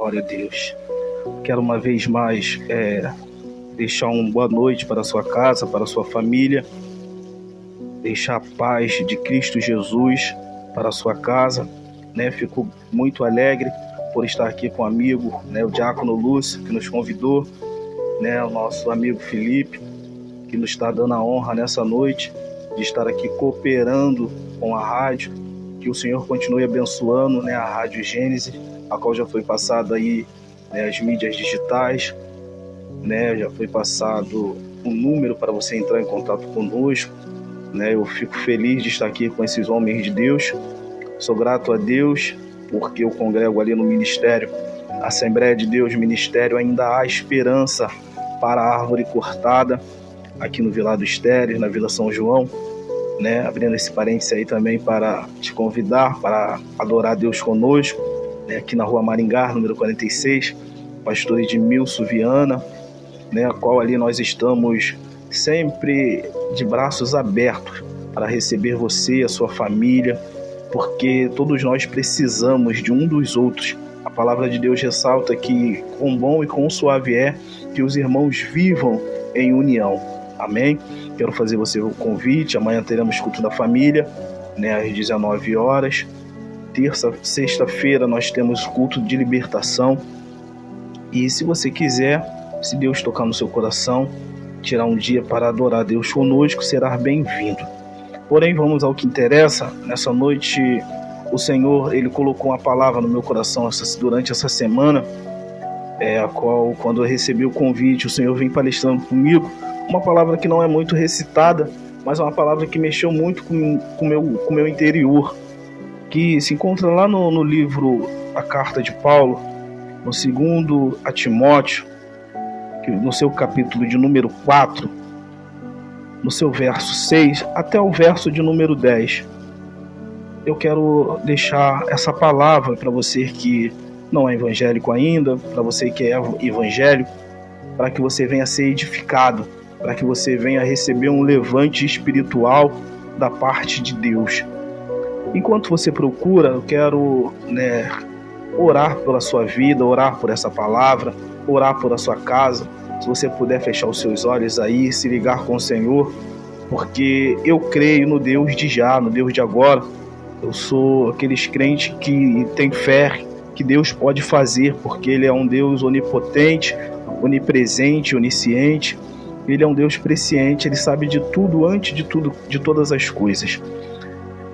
Glória a Deus. Quero uma vez mais deixar uma boa noite para a sua casa, para a sua família. Deixar a paz de Cristo Jesus para a sua casa. Fico muito alegre por estar aqui com o amigo, o Diácono Lúcio, que nos convidou, o nosso amigo Felipe, que nos está dando a honra nessa noite de estar aqui cooperando com a rádio. Que o Senhor continue abençoando a Rádio Gênesis, a qual já foi passado aí as mídias digitais, já foi passado um número para você entrar em contato conosco. Eu fico feliz de estar aqui com esses homens de Deus. Sou grato a Deus porque eu congrego ali no ministério, Assembleia de Deus Ministério. Ainda há esperança para a árvore cortada, aqui no Vila do Estéreis, na Vila São João. Abrindo esse parênteses aí também para te convidar para adorar Deus conosco, aqui na Rua Maringá, número 46, pastor Edmilson Viana, a qual ali nós estamos sempre de braços abertos para receber você e a sua família, porque todos nós precisamos de um dos outros. A palavra de Deus ressalta que quão bom e quão suave é que os irmãos vivam em união. Amém? Quero fazer você o convite. Amanhã teremos culto da família, às 19 horas. Sexta-feira nós temos culto de libertação. E se você quiser, se Deus tocar no seu coração, tirar um dia para adorar Deus conosco, será bem-vindo. Porém, vamos ao que interessa. Nessa noite, o Senhor, Ele colocou uma palavra no meu coração durante essa semana, a qual, quando eu recebi o convite, o Senhor vem palestrando comigo. Uma palavra que não é muito recitada, mas é uma palavra que mexeu muito com o meu interior, que se encontra lá no livro A Carta de Paulo, no 2 a Timóteo, no seu capítulo de número 4, no seu verso 6 até o verso de número 10. Eu quero deixar essa palavra para você que não é evangélico ainda, para você que é evangélico, para que você venha ser edificado, para que você venha receber um levante espiritual da parte de Deus. Enquanto você procura, eu quero orar pela sua vida, orar por essa palavra, orar por a sua casa. Se você puder fechar os seus olhos aí, se ligar com o Senhor, porque eu creio no Deus de já, no Deus de agora. Eu sou aqueles crentes que tem fé que Deus pode fazer, porque Ele é um Deus onipotente, onipresente, onisciente. Ele é um Deus presciente, Ele sabe de tudo, antes de tudo, de todas as coisas.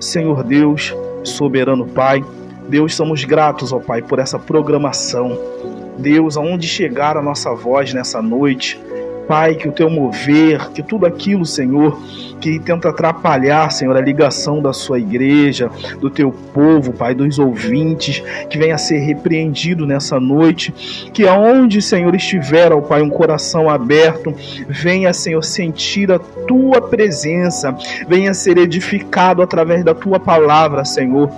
Senhor Deus, soberano Pai, Deus, somos gratos, ó Pai, por essa programação. Deus, aonde chegar a nossa voz nessa noite, Pai, que o Teu mover, que tudo aquilo, Senhor, que tenta atrapalhar, Senhor, a ligação da Sua igreja, do Teu povo, Pai, dos ouvintes, que venha a ser repreendido nessa noite, que aonde, Senhor, estiver, ó Pai, um coração aberto, venha, Senhor, sentir a Tua presença, venha ser edificado através da Tua palavra, Senhor.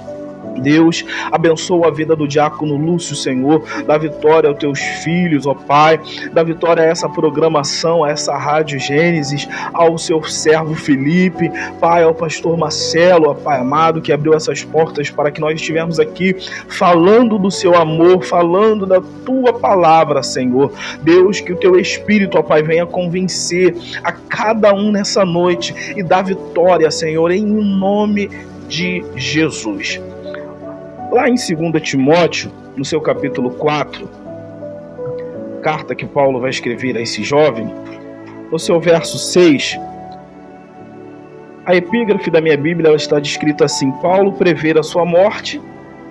Deus, abençoa a vida do Diácono Lúcio, Senhor, dá vitória aos Teus filhos, ó Pai, dá vitória a essa programação, a essa Rádio Gênesis, ao Seu servo Felipe, Pai, ao pastor Marcelo, ó Pai amado, que abriu essas portas para que nós estivermos aqui falando do Seu amor, falando da Tua palavra, Senhor. Deus, que o Teu Espírito, ó Pai, venha convencer a cada um nessa noite e dá vitória, Senhor, em nome de Jesus. Lá em 2 Timóteo, no seu capítulo 4, carta que Paulo vai escrever a esse jovem, no seu verso 6, a epígrafe da minha Bíblia ela está descrita assim: Paulo prevê a sua morte,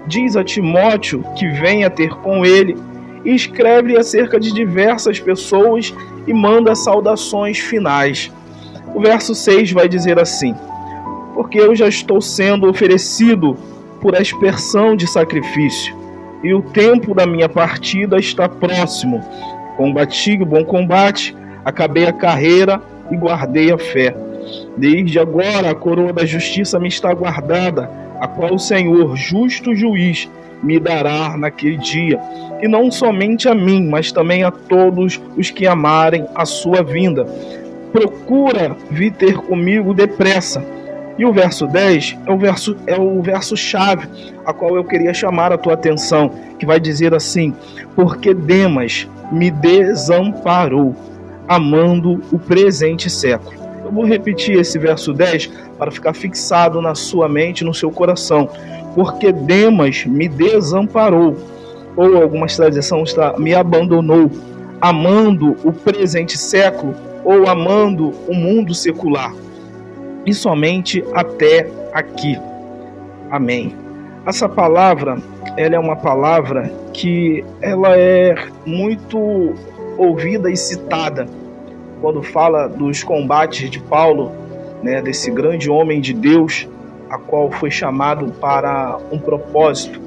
diz a Timóteo que venha ter com ele, e escreve acerca de diversas pessoas e manda saudações finais. O verso 6 vai dizer assim: porque eu já estou sendo oferecido por aspersão de sacrifício, e o tempo da minha partida está próximo. Combati o bom combate, acabei a carreira e guardei a fé. Desde agora a coroa da justiça me está guardada, a qual o Senhor, justo juiz, me dará naquele dia, e não somente a mim, mas também a todos os que amarem a sua vinda. Procura vir ter comigo depressa, E o verso 10 é o verso chave a qual eu queria chamar a tua atenção, que vai dizer assim: porque Demas me desamparou, amando o presente século. Eu vou repetir esse verso 10 para ficar fixado na sua mente, no seu coração. Porque Demas me desamparou, ou algumas traduções me abandonou, amando o presente século, ou amando o mundo secular. E somente até aqui. Amém. Essa palavra, ela é uma palavra que ela é muito ouvida e citada quando fala dos combates de Paulo, né, desse grande homem de Deus, a qual foi chamado para um propósito,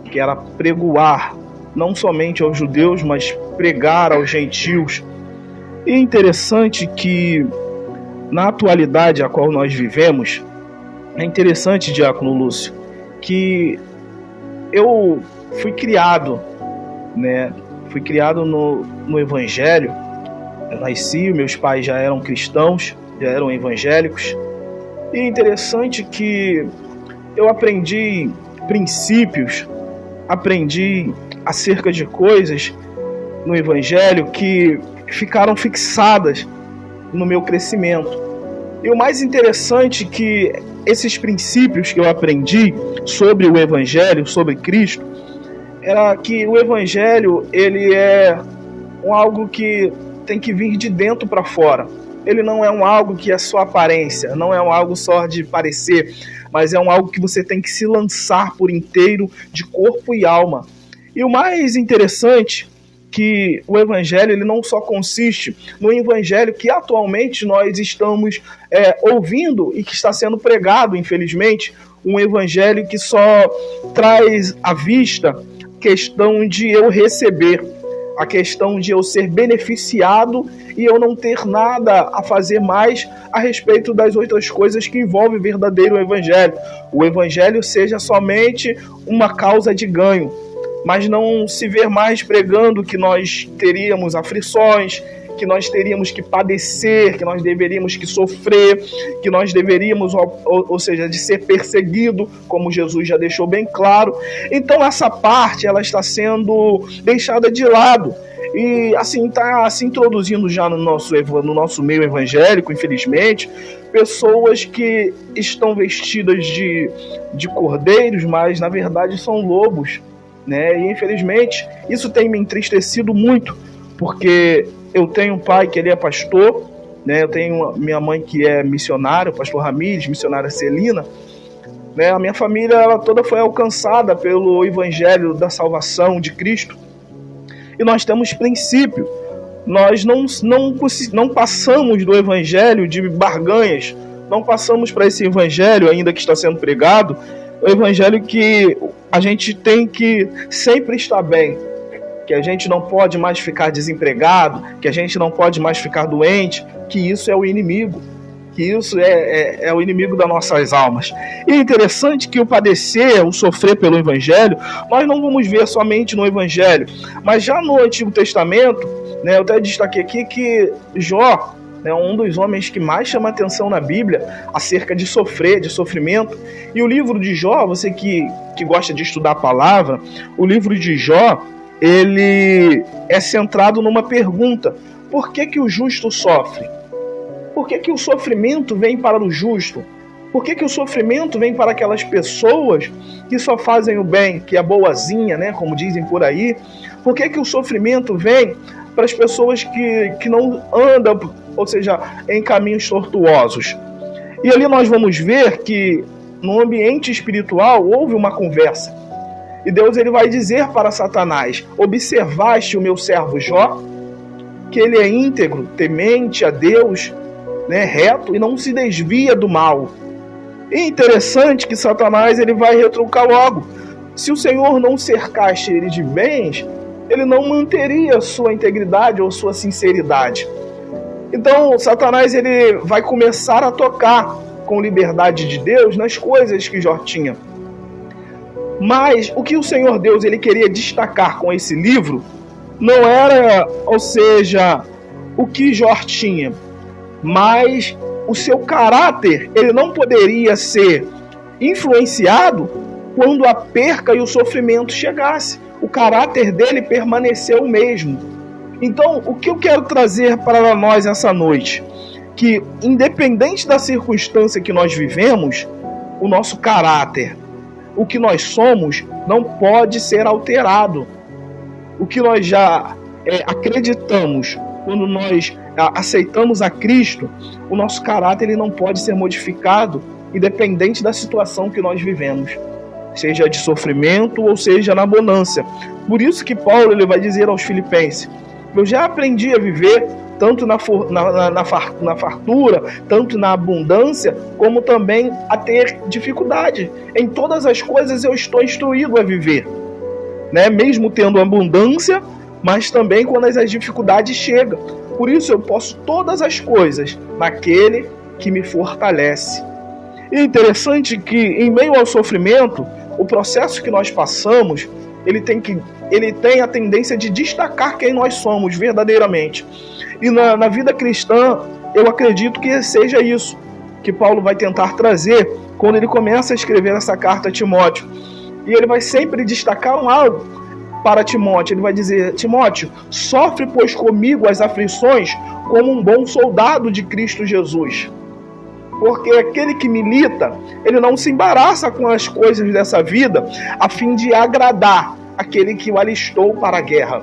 que era pregoar não somente aos judeus, mas pregar aos gentios. E é interessante que na atualidade a qual nós vivemos, é interessante, Diácono Lúcio, que eu fui criado, né? Fui criado no Evangelho. Eu nasci, meus pais já eram cristãos, já eram evangélicos. E é interessante que eu aprendi princípios, aprendi acerca de coisas no Evangelho que ficaram fixadas no meu crescimento. E o mais interessante é que esses princípios que eu aprendi sobre o Evangelho, sobre Cristo, era que o Evangelho, ele é algo que tem que vir de dentro para fora. Ele não é algo que é só aparência, não é algo só de parecer, mas é algo que você tem que se lançar por inteiro, de corpo e alma. E o mais interessante que o Evangelho, ele não só consiste no Evangelho que atualmente nós estamos ouvindo e que está sendo pregado, infelizmente, um Evangelho que só traz à vista a questão de eu receber, a questão de eu ser beneficiado e eu não ter nada a fazer mais a respeito das outras coisas que envolvem o verdadeiro Evangelho. O Evangelho seja somente uma causa de ganho, mas não se ver mais pregando que nós teríamos aflições, que nós teríamos que padecer, que nós deveríamos que sofrer, que nós deveríamos, ou seja, de ser perseguido, como Jesus já deixou bem claro. Então essa parte, ela está sendo deixada de lado. E assim está se introduzindo já no nosso meio evangélico, infelizmente, pessoas que estão vestidas de cordeiros, mas na verdade são lobos, né? E infelizmente isso tem me entristecido muito, porque eu tenho um pai que ele é pastor, né? Eu tenho minha mãe que é missionária, o pastor Ramires, missionária Celina, né? A minha família, ela toda foi alcançada pelo evangelho da salvação de Cristo. E nós temos princípio. Nós não passamos do evangelho de barganhas, não passamos para esse evangelho ainda que está sendo pregado, o evangelho que a gente tem que sempre estar bem, que a gente não pode mais ficar desempregado, que a gente não pode mais ficar doente, que isso é o inimigo, que isso é o inimigo das nossas almas. E é interessante que o padecer, o sofrer pelo Evangelho, nós não vamos ver somente no Evangelho, mas já no Antigo Testamento, né, eu até destaquei aqui que Jó, né, um dos homens que mais chama atenção na Bíblia acerca de sofrer, de sofrimento. E o livro de Jó, você que gosta de estudar a palavra, o livro de Jó, ele é centrado numa pergunta: por que o justo sofre? Por que o sofrimento vem para o justo? Por que o sofrimento vem para aquelas pessoas que só fazem o bem, que é boazinha, né, como dizem por aí? Por que o sofrimento vem para as pessoas que não andam, ou seja, em caminhos tortuosos? E ali nós vamos ver que no ambiente espiritual houve uma conversa. E Deus, ele vai dizer para Satanás: observaste o meu servo Jó, que ele é íntegro, temente a Deus, né, reto, e não se desvia do mal. E é interessante que Satanás, ele vai retrucar logo: se o Senhor não cercasse ele de bens, ele não manteria sua integridade ou sua sinceridade. Então Satanás, ele vai começar a tocar com liberdade de Deus nas coisas que Jó tinha. Mas o que o Senhor Deus, ele queria destacar com esse livro não era, ou seja, o que Jó tinha, mas o seu caráter ele não poderia ser influenciado quando a perca e o sofrimento chegasse. O caráter dele permaneceu o mesmo. Então, o que eu quero trazer para nós essa noite? Que, independente da circunstância que nós vivemos, o nosso caráter, o que nós somos, não pode ser alterado. O que nós já acreditamos quando nós aceitamos a Cristo, o nosso caráter ele não pode ser modificado, independente da situação que nós vivemos, seja de sofrimento ou seja na bonança. Por isso que Paulo ele vai dizer aos Filipenses: eu já aprendi a viver tanto na fartura, tanto na abundância, como também a ter dificuldade. Em todas as coisas eu estou instruído a viver, né? Mesmo tendo abundância, mas também quando as dificuldades chegam. Por isso eu posso todas as coisas naquele que me fortalece. E é interessante que, em meio ao sofrimento, o processo que nós passamos, ele tem a tendência de destacar quem nós somos verdadeiramente. E na vida cristã, eu acredito que seja isso que Paulo vai tentar trazer quando ele começa a escrever essa carta a Timóteo. E ele vai sempre destacar algo para Timóteo. Ele vai dizer: Timóteo, sofre, pois, comigo as aflições como um bom soldado de Cristo Jesus. Porque aquele que milita, ele não se embaraça com as coisas dessa vida a fim de agradar aquele que o alistou para a guerra.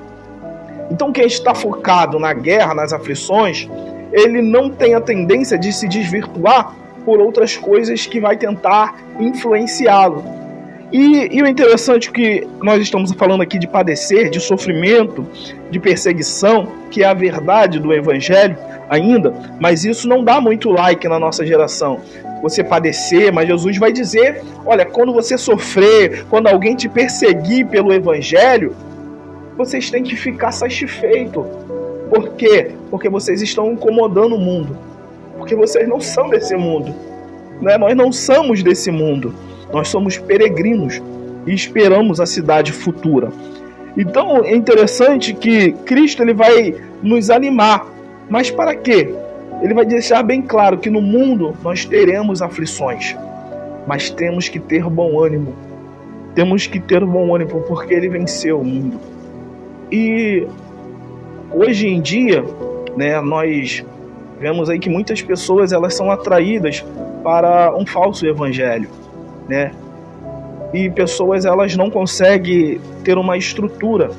Então quem está focado na guerra, nas aflições, ele não tem a tendência de se desvirtuar por outras coisas que vai tentar influenciá-lo. E o interessante é que nós estamos falando aqui de padecer, de sofrimento, de perseguição, que é a verdade do Evangelho ainda, mas isso não dá muito like na nossa geração. Você padecer, mas Jesus vai dizer: olha, quando você sofrer, quando alguém te perseguir pelo Evangelho, vocês têm que ficar satisfeitos. Por quê? Porque vocês estão incomodando o mundo. Porque vocês não são desse mundo, né? Nós não somos desse mundo. Nós somos peregrinos e esperamos a cidade futura. Então é interessante que Cristo ele vai nos animar. Mas para quê? Ele vai deixar bem claro que no mundo nós teremos aflições. Mas temos que ter bom ânimo. Temos que ter bom ânimo porque ele venceu o mundo. E hoje em dia, né, nós vemos aí que muitas pessoas elas são atraídas para um falso evangelho, né? E pessoas elas não conseguem ter uma estrutura,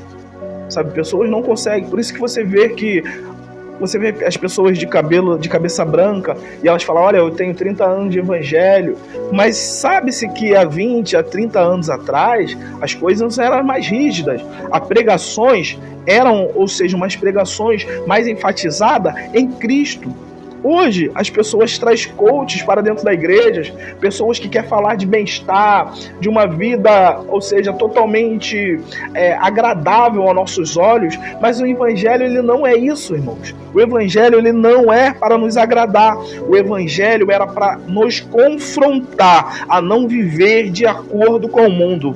sabe? Pessoas não conseguem. Por isso que você vê as pessoas de cabeça branca e elas falam: olha, eu tenho 30 anos de evangelho, mas sabe-se que há 20, há 30 anos atrás as coisas eram mais rígidas, as pregações eram, ou seja, umas pregações mais enfatizadas em Cristo. Hoje, as pessoas trazem coaches para dentro da igreja, pessoas que querem falar de bem-estar, de uma vida, ou seja, totalmente agradável aos nossos olhos, mas o evangelho ele não é isso, irmãos. O evangelho ele não é para nos agradar, o evangelho era para nos confrontar a não viver de acordo com o mundo.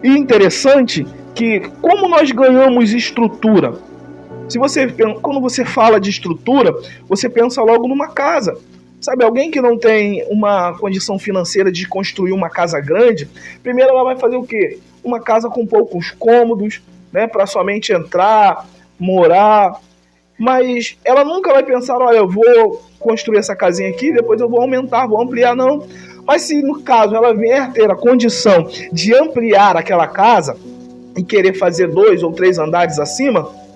E interessante que, como nós ganhamos estrutura, quando você fala de estrutura, você pensa logo numa casa. Sabe, alguém que não tem uma condição financeira de construir uma casa grande, primeiro ela vai fazer o quê? Uma casa com poucos cômodos, né, para somente entrar, morar. Mas ela nunca vai pensar: olha, eu vou construir essa casinha aqui, depois eu vou aumentar, vou ampliar, não. Mas se no caso ela vier ter a condição de ampliar aquela casa e querer fazer 2 ou 3 andares acima,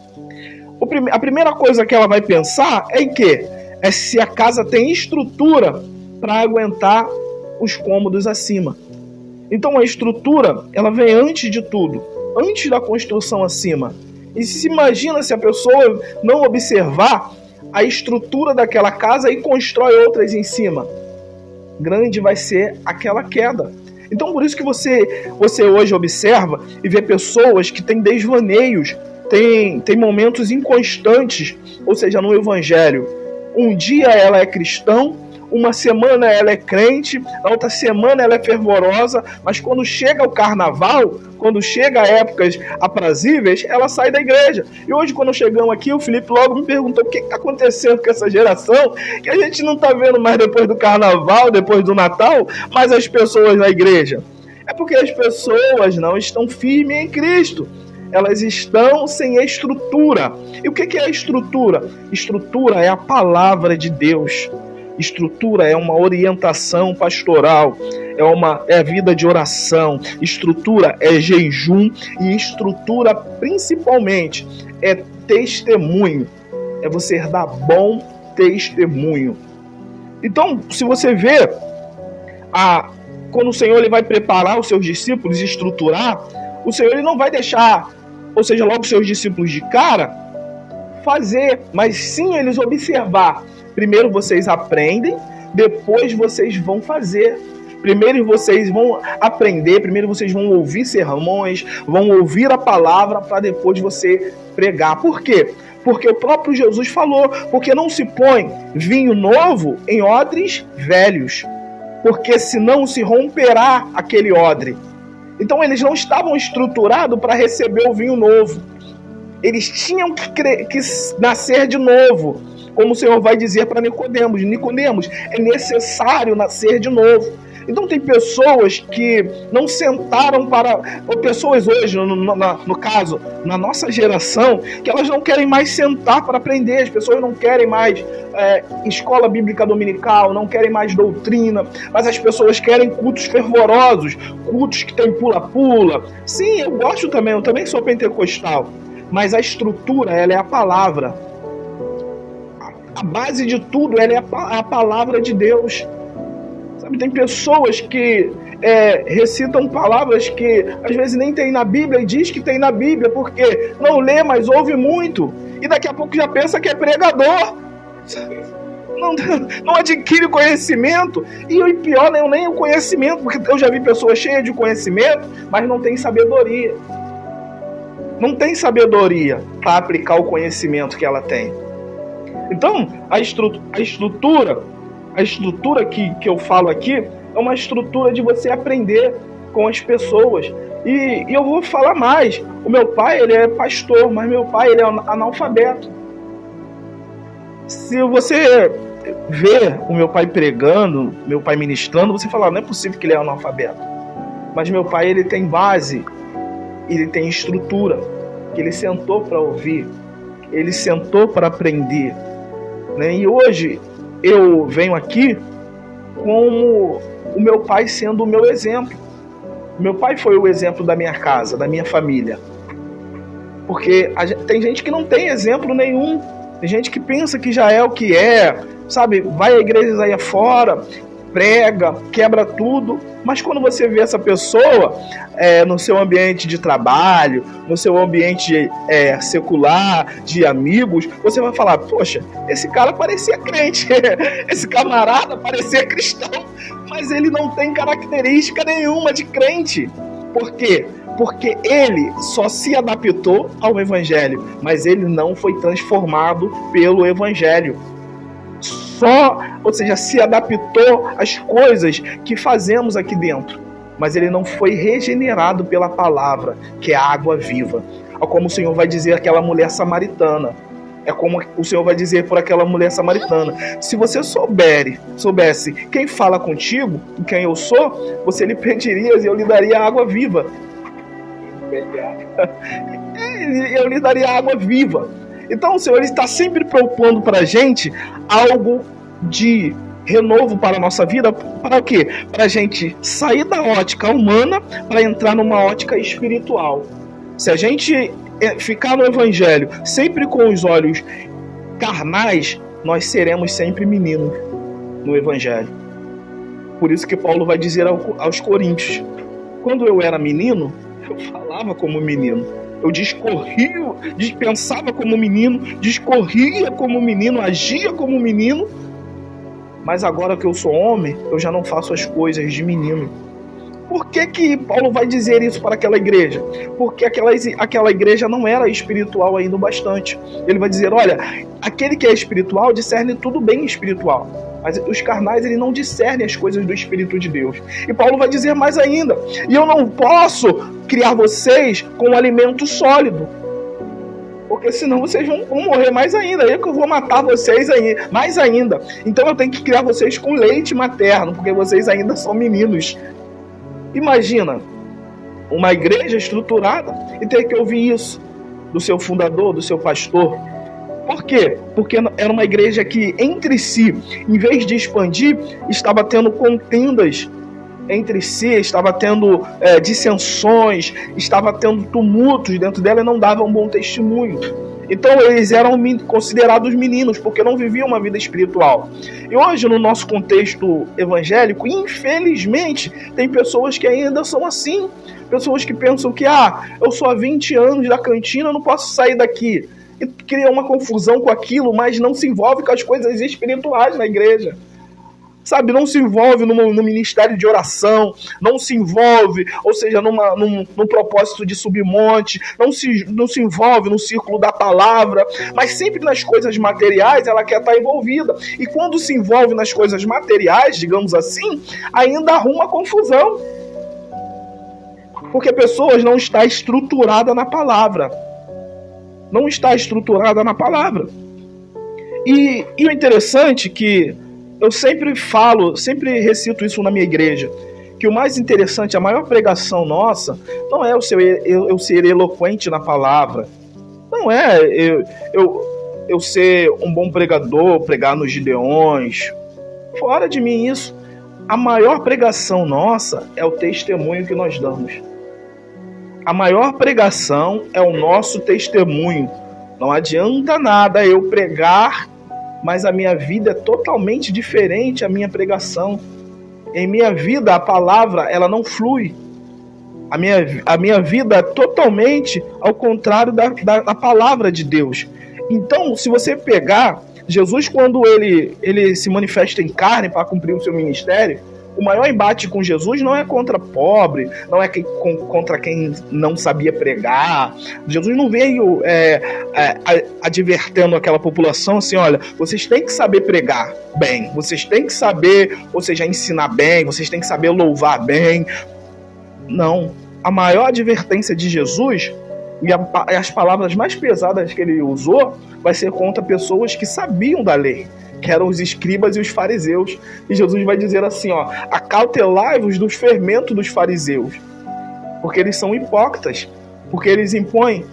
a primeira coisa que ela vai pensar é em quê? É se a casa tem estrutura para aguentar os cômodos acima. Então a estrutura, ela vem antes de tudo, antes da construção acima. E se imagina se a pessoa não observar a estrutura daquela casa e constrói outras em cima. Grande vai ser aquela queda. Então por isso que você hoje observa e vê pessoas que têm desvaneios, tem momentos inconstantes, ou seja, no evangelho. Um dia ela é cristã, uma semana ela é crente, na outra semana ela é fervorosa, mas quando chega o carnaval, quando chega épocas aprazíveis, ela sai da igreja. E hoje, quando chegamos aqui, o Felipe logo me perguntou o que está acontecendo com essa geração, que a gente não está vendo mais depois do carnaval, depois do Natal, mas as pessoas na igreja. É porque as pessoas não estão firmes em Cristo. Elas estão sem estrutura. E o que é a estrutura? Estrutura é a palavra de Deus. Estrutura é uma orientação pastoral, é vida de oração. Estrutura é jejum e estrutura principalmente é testemunho. É você dar bom testemunho. Então, se você vê, quando o Senhor ele vai preparar os seus discípulos, estruturar, o Senhor ele não vai deixar, ou seja, logo os seus discípulos de cara, fazer, mas sim eles observar. Primeiro vocês aprendem, depois vocês vão fazer. Primeiro vocês vão aprender, primeiro vocês vão ouvir sermões, vão ouvir a palavra para depois você pregar. Por quê? Porque o próprio Jesus falou, porque não se põe vinho novo em odres velhos, porque senão se romperá aquele odre. Então eles não estavam estruturados para receber o vinho novo. Eles tinham que nascer de novo. Como o Senhor vai dizer para Nicodemos, é necessário nascer de novo. Então tem pessoas que não sentaram ou pessoas hoje, no caso, na nossa geração, que elas não querem mais sentar para aprender. As pessoas não querem mais escola bíblica dominical, não querem mais doutrina, mas as pessoas querem cultos fervorosos, cultos que tem pula-pula. Sim, eu gosto também, eu também sou pentecostal, mas a estrutura, ela é a palavra. A base de tudo, ela é a palavra de Deus. Tem pessoas que recitam palavras que às vezes nem tem na Bíblia e diz que tem na Bíblia porque não lê, mas ouve muito. E daqui a pouco já pensa que é pregador. Não adquire conhecimento. E o pior não é nem o conhecimento, porque eu já vi pessoas cheias de conhecimento, mas não tem sabedoria. Não tem sabedoria para aplicar o conhecimento que ela tem. Então, a estrutura que eu falo aqui é uma estrutura de você aprender com as pessoas. E eu vou falar mais. O meu pai, ele é pastor, mas meu pai, ele é analfabeto. Se você ver o meu pai pregando, meu pai ministrando, você fala, não é possível que ele é analfabeto. Mas meu pai, ele tem base, ele tem estrutura, que ele sentou para ouvir, ele sentou para aprender. Né? E hoje eu venho aqui como o meu pai sendo o meu exemplo. Meu pai foi o exemplo da minha casa, da minha família. Porque tem gente que não tem exemplo nenhum. Tem gente que pensa que já é o que é, sabe? Vai à igreja aí afora, prega, quebra tudo. Mas quando você vê essa pessoa no seu ambiente de trabalho, no seu ambiente secular, de amigos, você vai falar, poxa, esse cara parecia crente, esse camarada parecia cristão, mas ele não tem característica nenhuma de crente. Por quê? Porque ele só se adaptou ao evangelho, mas ele não foi transformado pelo evangelho. Ou seja, se adaptou às coisas que fazemos aqui dentro, mas ele não foi regenerado pela palavra, que é a água viva. É como o Senhor vai dizer àquela mulher samaritana. É como o Senhor vai dizer por aquela mulher samaritana. Se você soubesse quem fala contigo, quem eu sou, você lhe pediria e eu lhe daria água viva. Eu lhe daria água viva. Então o Senhor está sempre propondo para a gente algo de renovo para a nossa vida. Para o quê? Para a gente sair da ótica humana para entrar numa ótica espiritual. Se a gente ficar no evangelho sempre com os olhos carnais, nós seremos sempre meninos no evangelho. Por isso que Paulo vai dizer aos Coríntios, quando eu era menino, eu falava como menino, eu pensava como menino, discorria como menino, agia como menino, mas agora que eu sou homem, eu já não faço as coisas de menino. Por que Paulo vai dizer isso para aquela igreja? Porque aquela igreja não era espiritual ainda o bastante. Ele vai dizer, olha, aquele que é espiritual discerne tudo bem espiritual, mas os carnais, ele não discernem as coisas do Espírito de Deus. E Paulo vai dizer mais ainda, e eu não posso criar vocês com um alimento sólido, porque senão vocês vão morrer mais ainda, aí que eu vou matar vocês aí, mais ainda. Então eu tenho que criar vocês com leite materno, porque vocês ainda são meninos. Imagina uma igreja estruturada e ter que ouvir isso do seu fundador, do seu pastor. Por quê? Porque era uma igreja que, entre si, em vez de expandir, estava tendo contendas entre si, estava tendo dissensões, estava tendo tumultos dentro dela e não dava um bom testemunho. Então eles eram considerados meninos, porque não viviam uma vida espiritual. E hoje, no nosso contexto evangélico, infelizmente, tem pessoas que ainda são assim. Pessoas que pensam que, eu sou há 20 anos da cantina, não posso sair daqui. E cria uma confusão com aquilo, mas não se envolve com as coisas espirituais na igreja. Sabe, não se envolve no ministério de oração, não se envolve, ou seja, num propósito de submonte, não se envolve no círculo da palavra, mas sempre nas coisas materiais ela quer estar envolvida. E quando se envolve nas coisas materiais, digamos assim, ainda arruma confusão. Porque a pessoa não está estruturada na palavra. Não está estruturada na palavra. E o interessante é que eu sempre recito isso na minha igreja, que o mais interessante, a maior pregação nossa, não é eu ser eloquente na palavra, não é eu ser um bom pregador, pregar nos Gideões, fora de mim isso. A maior pregação nossa é o testemunho que nós damos. A maior pregação é o nosso testemunho. Não adianta nada eu pregar, mas a minha vida é totalmente diferente, a minha pregação. Em minha vida, a palavra, ela não flui. A minha vida é totalmente ao contrário da palavra de Deus. Então, se você pegar Jesus, quando ele se manifesta em carne para cumprir o seu ministério, o maior embate com Jesus não é contra pobre, não é contra quem não sabia pregar. Jesus não veio advertendo aquela população assim, olha, vocês têm que saber pregar bem, vocês têm que saber, ou seja, ensinar bem, vocês têm que saber louvar bem. Não. A maior advertência de Jesus, e as palavras mais pesadas que ele usou, vai ser contra pessoas que sabiam da lei, que eram os escribas e os fariseus. E Jesus vai dizer assim, acautelai-vos dos fermentos dos fariseus, porque eles são hipócritas, porque eles impõem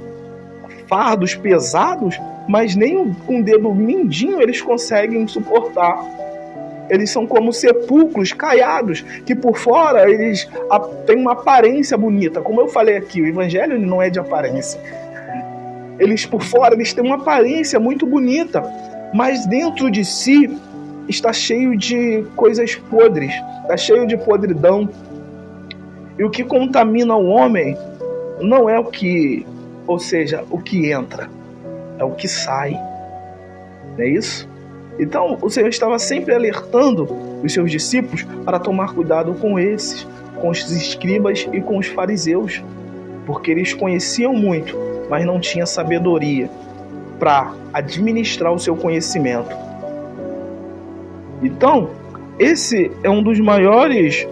fardos pesados, mas nem com o dedo mindinho eles conseguem suportar. Eles são como sepulcros caiados, que por fora eles têm uma aparência bonita. Como eu falei aqui, o evangelho ele não é de aparência. Eles por fora eles têm uma aparência muito bonita, mas dentro de si está cheio de coisas podres, está cheio de podridão. E o que contamina o homem não é o que entra, é o que sai. Não é isso? Então o Senhor estava sempre alertando os seus discípulos para tomar cuidado com esses, com os escribas e com os fariseus, porque eles conheciam muito, mas não tinham sabedoria para administrar o seu conhecimento. Então, esse é um dos maiores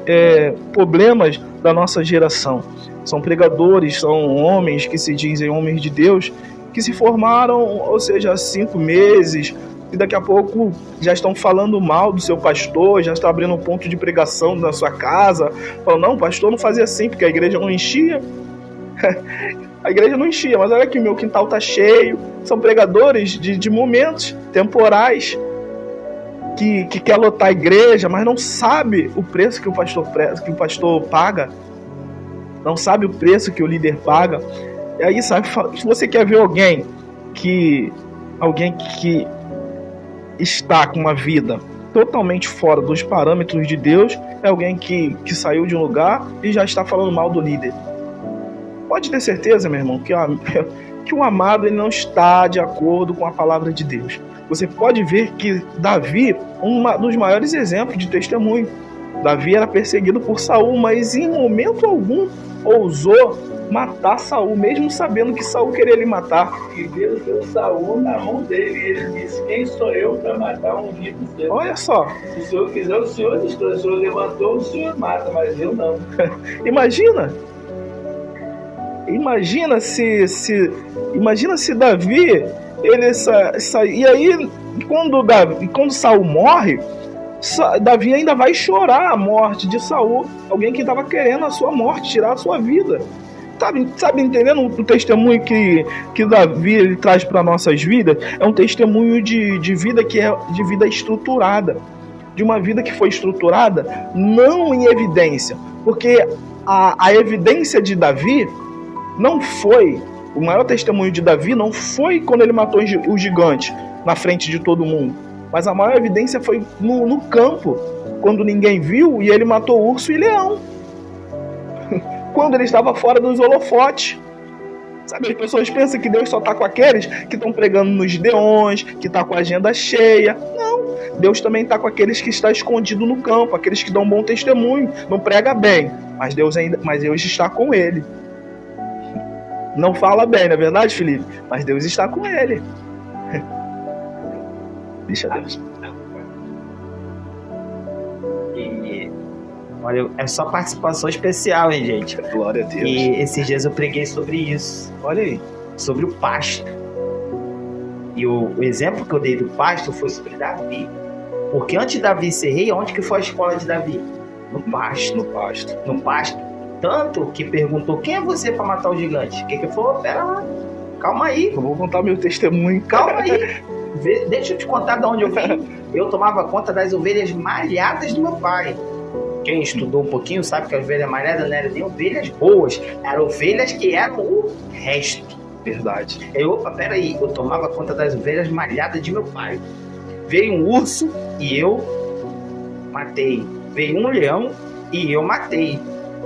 problemas da nossa geração. São pregadores, são homens que se dizem homens de Deus, que se formaram, ou seja, há 5 meses, e daqui a pouco já estão falando mal do seu pastor, já estão abrindo um ponto de pregação na sua casa, falando, não, o pastor não fazia assim, porque a igreja não enchia. A igreja não enchia, mas olha aqui, meu quintal está cheio. São pregadores de momentos temporais que quer lotar a igreja, mas não sabe o preço que o pastor paga, não sabe o preço que o líder paga. E aí, sabe, se você quer ver alguém que está com uma vida totalmente fora dos parâmetros de Deus, é alguém que saiu de um lugar e já está falando mal do líder. Pode ter certeza, meu irmão, que o amado ele não está de acordo com a palavra de Deus. Você pode ver que Davi, um dos maiores exemplos de testemunho. Davi era perseguido por Saul, mas em momento algum ousou matar Saul, mesmo sabendo que Saul queria ele matar. E Deus deu Saul na mão dele. Ele disse: quem sou eu para matar um ungido seu? Olha só. Se o senhor quiser, o senhor destrói. O senhor levantou, o senhor mata, mas eu não. Imagina se Davi, ele e aí quando Saul morre, Davi ainda vai chorar a morte de Saul, alguém que estava querendo a sua morte, tirar a sua vida. Sabe entendendo o testemunho que Davi ele traz para nossas vidas? É um testemunho de vida que é de vida estruturada, de uma vida que foi estruturada não em evidência, porque a evidência de Davi não foi, o maior testemunho de Davi não foi quando ele matou o gigante na frente de todo mundo, mas a maior evidência foi no campo, quando ninguém viu, e ele matou urso e leão. Quando ele estava fora dos holofotes. Sabe, as pessoas pensam que Deus só está com aqueles que estão pregando nos gideões, que está com a agenda cheia. Não, Deus também está com aqueles que estão escondidos no campo, aqueles que dão bom testemunho, não prega bem, mas Deus está com ele. Não fala bem, não é verdade, Felipe? Mas Deus está com ele. Deixa Deus. Olha, é só participação especial, hein, gente? Glória a Deus. E esses dias eu preguei sobre isso. Olha aí. Sobre o pasto. E o exemplo que eu dei do pasto foi sobre Davi. Porque antes de Davi ser rei, onde que foi a escola de Davi? No pasto. No pasto. Tanto que perguntou: quem é você para matar o gigante? O que ele falou? Pera lá, calma aí. Eu vou contar meu testemunho. Calma aí. Deixa eu te contar de onde eu vim. Eu tomava conta das ovelhas malhadas do meu pai. Quem estudou um pouquinho sabe que as ovelhas malhadas não eram nem ovelhas boas, eram ovelhas que eram o resto. Verdade. Peraí, eu tomava conta das ovelhas malhadas de meu pai. Veio um urso e eu matei. Veio um leão e eu matei.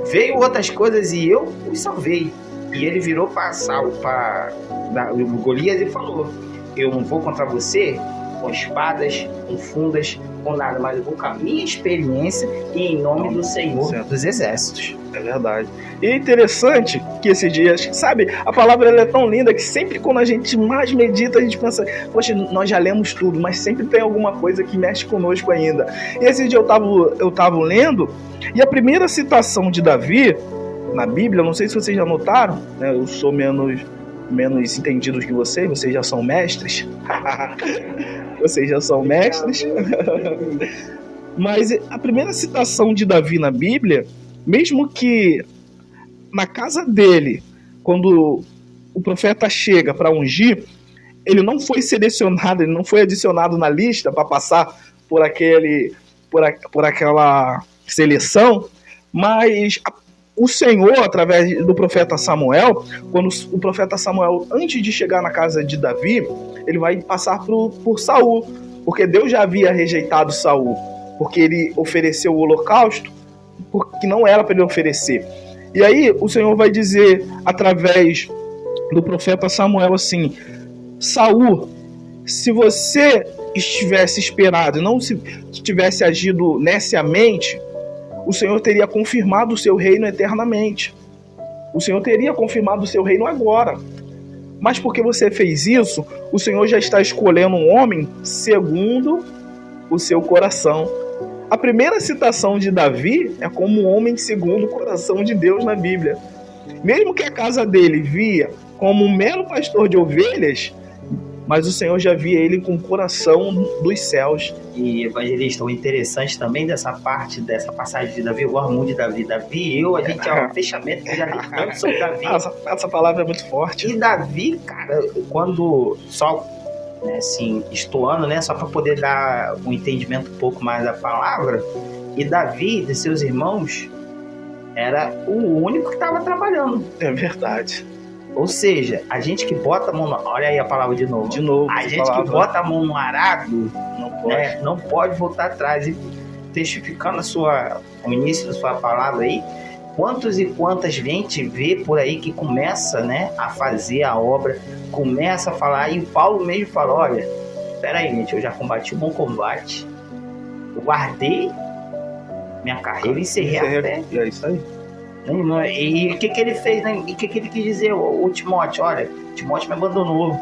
Veio outras coisas e eu os salvei. E ele virou para o Golias e falou: eu não vou contra você com espadas, com fundas, com nada, mas eu vou com a minha experiência e em nome do Senhor dos Exércitos. É verdade. E é interessante que esses dias, sabe, a palavra ela é tão linda que sempre quando a gente mais medita, a gente pensa: poxa, nós já lemos tudo, mas sempre tem alguma coisa que mexe conosco ainda. E esse dia eu tava lendo, e a primeira citação de Davi na Bíblia, não sei se vocês já notaram, né, eu sou menos entendido que vocês já são mestres. Vocês já são mestres. Mas a primeira citação de Davi na Bíblia, mesmo que na casa dele, quando o profeta chega para ungir, ele não foi selecionado, ele não foi adicionado na lista para passar por aquela seleção, mas o Senhor, através do profeta Samuel, quando o profeta Samuel, antes de chegar na casa de Davi, ele vai passar por Saul, porque Deus já havia rejeitado Saul, porque ele ofereceu o holocausto, porque não era para ele oferecer. E aí o Senhor vai dizer, através do profeta Samuel, assim: Saul, se você estivesse esperado, não se tivesse agido neciamente, o Senhor teria confirmado o seu reino eternamente. O Senhor teria confirmado o seu reino agora. Mas porque você fez isso, o Senhor já está escolhendo um homem segundo o seu coração. A primeira citação de Davi é como um homem segundo o coração de Deus na Bíblia. Mesmo que a casa dele via como um mero pastor de ovelhas, mas o Senhor já via ele com o coração dos céus. E, evangelista, o interessante também dessa passagem de Davi, eu gosto muito de Davi. Davi, a gente é um fechamento que já li tanto sobre Davi. Essa palavra é muito forte. E Davi, cara, quando só, né, assim, estoando, né, só para poder dar um entendimento um pouco mais da palavra, e Davi, de seus irmãos, era o único que estava trabalhando. É verdade. Ou seja, a gente que bota a mão no... Olha aí a palavra de novo. A gente que bota a mão no arado não pode voltar atrás. E testificando o início da sua palavra aí, quantos e quantas gente vê por aí que começa, né, a fazer a obra, começa a falar, e o Paulo mesmo fala: olha, peraí, gente, eu já combati o bom combate, eu guardei Minha carreira, encerrei a fé. E é isso aí. E o que ele fez, né? E o que ele quis dizer, o Timóteo? Olha, Timóteo me abandonou.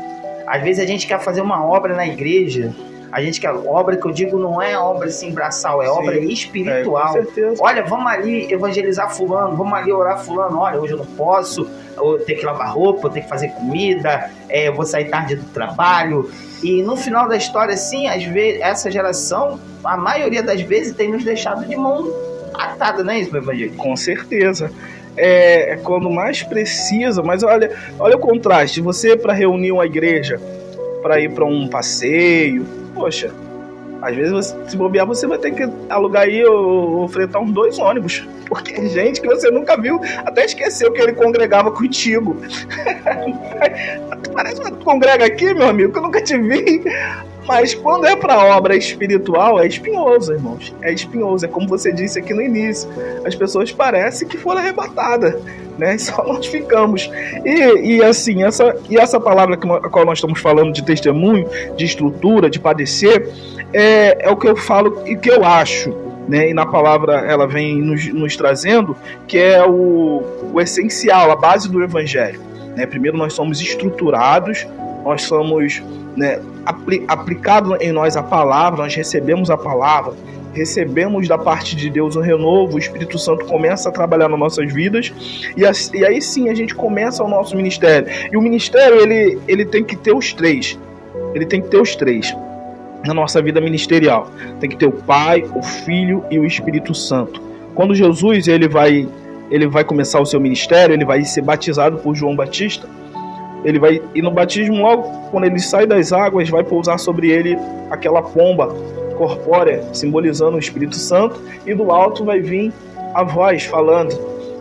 Às vezes a gente quer fazer uma obra na igreja, a gente quer obra, que eu digo, não é obra assim braçal, é obra espiritual. Com certeza. Olha, vamos ali evangelizar fulano, vamos ali orar fulano. Olha, hoje eu não posso, eu tenho que lavar roupa, eu tenho que fazer comida, eu vou sair tarde do trabalho. E no final da história, assim, às vezes, essa geração, a maioria das vezes, tem nos deixado de mão atada, não é isso, meu evangelho? Com certeza. É quando mais precisa, mas olha o contraste. Você, para reunir uma igreja, para ir para um passeio, poxa, às vezes, se bobear, você vai ter que alugar aí ou fretar uns 2 ônibus, porque é gente que você nunca viu, até esqueceu que ele congregava contigo. Parece que tu congrega aqui, meu amigo, que eu nunca te vi. Mas quando é para obra espiritual, é espinhoso, irmãos. É espinhoso, é como você disse aqui no início. As pessoas parecem que foram arrebatadas, né? Só nós ficamos. E assim, essa palavra a qual nós estamos falando de testemunho, de estrutura, de padecer, é o que eu falo e que eu acho, né? E na palavra ela vem nos trazendo, que é o essencial, a base do evangelho, né? Primeiro nós somos estruturados, nós somos, né, aplicado em nós a palavra, nós recebemos a palavra, recebemos da parte de Deus o renovo, o Espírito Santo começa a trabalhar nas nossas vidas, e aí sim a gente começa o nosso ministério. E o ministério, ele tem que ter os três. Ele tem que ter os três na nossa vida ministerial. Tem que ter o Pai, o Filho e o Espírito Santo. Quando Jesus ele vai começar o seu ministério, ele vai ser batizado por João Batista. Ele vai ir no batismo, logo quando ele sai das águas, vai pousar sobre ele aquela pomba corpórea, simbolizando o Espírito Santo, e do alto vai vir a voz falando: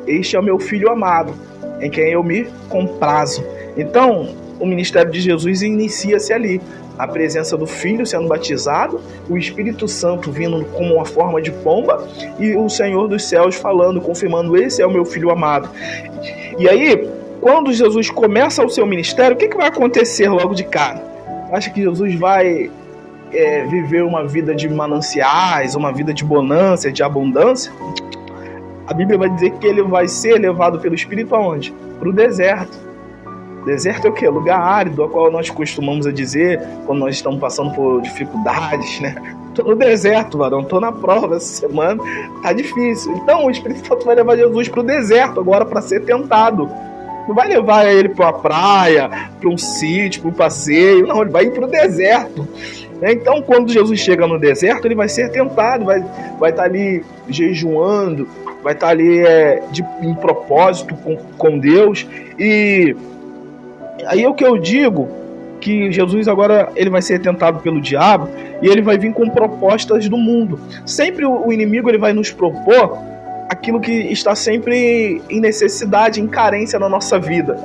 este é o meu Filho amado, em quem eu me comprazo. Então, o ministério de Jesus inicia-se ali. A presença do Filho sendo batizado, o Espírito Santo vindo como uma forma de pomba, e o Senhor dos céus falando, confirmando: esse é o meu Filho amado. E aí, quando Jesus começa o seu ministério, o que vai acontecer logo de cara? Acha que Jesus vai viver uma vida de mananciais, uma vida de bonança, de abundância? A Bíblia vai dizer que ele vai ser levado pelo Espírito aonde? Para o deserto. Deserto é o quê? Lugar árido, a qual nós costumamos a dizer quando nós estamos passando por dificuldades, né? Tô no deserto, varão, tô na prova essa semana, tá difícil. Então o Espírito Santo vai levar Jesus para o deserto agora para ser tentado. Não vai levar ele para uma praia, para um sítio, para um passeio, não, ele vai ir para o deserto. Então, quando Jesus chega no deserto, ele vai ser tentado, vai estar ali jejuando, vai estar ali em propósito com Deus. E aí é o que eu digo, que Jesus agora ele vai ser tentado pelo diabo e ele vai vir com propostas do mundo. Sempre o inimigo ele vai nos propor aquilo que está sempre em necessidade, em carência na nossa vida.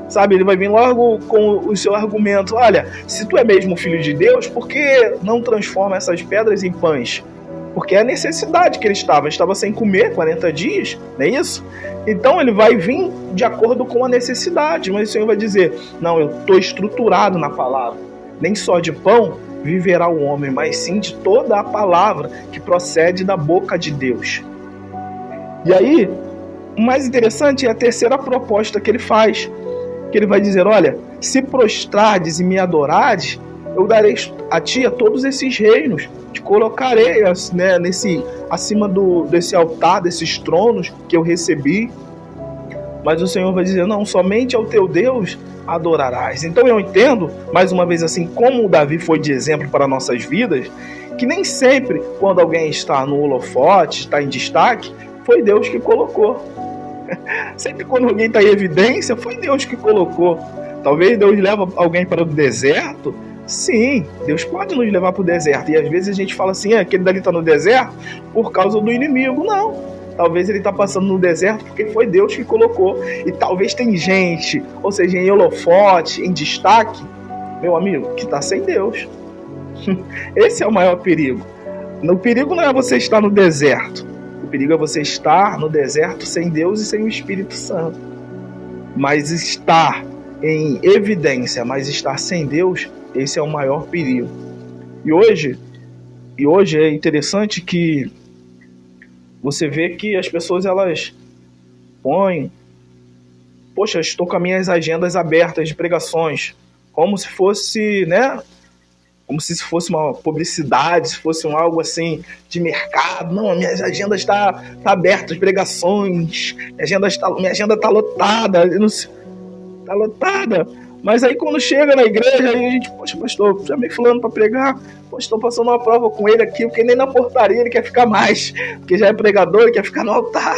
Sabe, ele vai vir logo com o seu argumento: olha, se tu é mesmo filho de Deus, por que não transforma essas pedras em pães? Porque é a necessidade que ele estava sem comer 40 dias, não é isso? Então ele vai vir de acordo com a necessidade, mas o Senhor vai dizer: não, eu estou estruturado na palavra, nem só de pão viverá o homem, mas sim de toda a palavra que procede da boca de Deus. E aí, o mais interessante é a terceira proposta que ele faz, que ele vai dizer: olha, se prostrardes e me adorares, eu darei a ti a todos esses reinos, te colocarei, né, acima desse altar, desses tronos que eu recebi. Mas o Senhor vai dizer: não, somente ao teu Deus adorarás. Então eu entendo, mais uma vez, assim como o Davi foi de exemplo para nossas vidas, que nem sempre quando alguém está no holofote, está em destaque, foi Deus que colocou. Sempre quando alguém está em evidência, foi Deus que colocou. Talvez Deus leva alguém para o deserto. Sim, Deus pode nos levar para o deserto. E às vezes a gente fala assim: aquele dali está no deserto por causa do inimigo. Não, talvez ele está passando no deserto porque foi Deus que colocou. E talvez tem gente, ou seja, em holofote, em destaque, meu amigo, que está sem Deus. Esse é o maior perigo. O perigo não é você estar no deserto. O perigo é você estar no deserto sem Deus e sem o Espírito Santo. Mas estar em evidência, mas estar sem Deus, esse é o maior perigo. E hoje é interessante que você vê que as pessoas, elas põem, poxa, estou com as minhas agendas abertas de pregações, como se fosse, né? Como se isso fosse uma publicidade, se fosse algo assim de mercado. Não, a minha agenda está aberta, as pregações, minha agenda está lotada, está lotada. Mas aí quando chega na igreja, aí a gente, poxa, pastor, chamei fulano para pregar, poxa, estou passando uma prova com ele aqui, porque nem na portaria ele quer ficar mais, porque já é pregador, ele quer ficar no altar.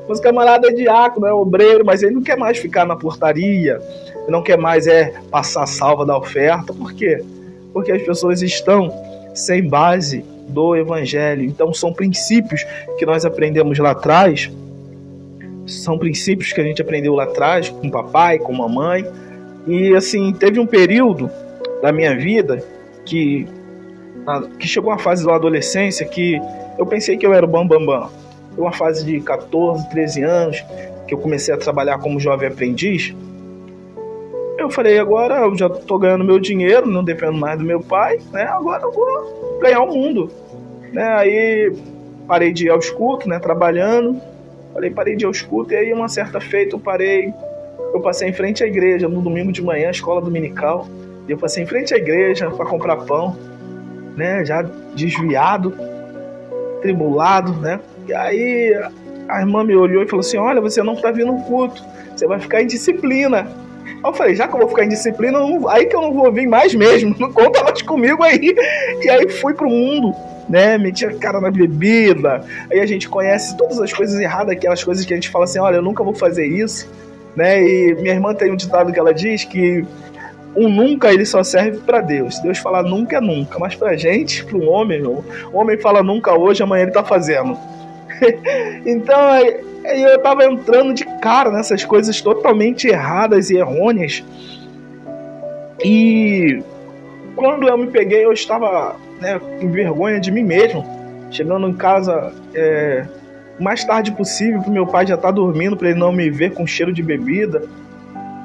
Mas o camarada é diácono, é obreiro, mas ele não quer mais ficar na portaria, não quer mais passar a salva da oferta. Por quê? Porque as pessoas estão sem base do evangelho. Então são princípios que nós aprendemos lá atrás, são princípios que a gente aprendeu lá atrás com o papai, com a mamãe. E assim, teve um período da minha vida que chegou uma fase da adolescência que eu pensei que eu era o bambambam. Foi uma fase de 14, 13 anos que eu comecei a trabalhar como jovem aprendiz. Eu falei, agora eu já tô ganhando meu dinheiro, não dependo mais do meu pai, né? Agora eu vou ganhar o mundo, né? Aí parei de ir aos cultos, né? Trabalhando, parei de ir aos cultos. E aí uma certa feita eu passei em frente à igreja no domingo de manhã, escola dominical, e eu passei em frente à igreja para comprar pão, né? Já desviado, tribulado, né? E aí a irmã me olhou e falou assim, olha, você não está vindo no culto, você vai ficar em disciplina. Eu falei, já que eu vou ficar em disciplina, aí que eu não vou vir mais mesmo, não conta mais comigo aí. E aí fui pro mundo, né, meti a cara na bebida, aí a gente conhece todas as coisas erradas, aquelas coisas que a gente fala assim, olha, eu nunca vou fazer isso, né, e minha irmã tem um ditado que ela diz que o nunca, ele só serve pra Deus. Deus fala nunca é nunca, mas pra gente, pro homem, o homem fala nunca hoje, amanhã ele tá fazendo. Então, aí eu tava entrando de cara nessas coisas totalmente erradas e errôneas. E quando eu me peguei, eu estava, né, com vergonha de mim mesmo. Chegando em casa o mais tarde possível, pro meu pai já estar dormindo, para ele não me ver com cheiro de bebida,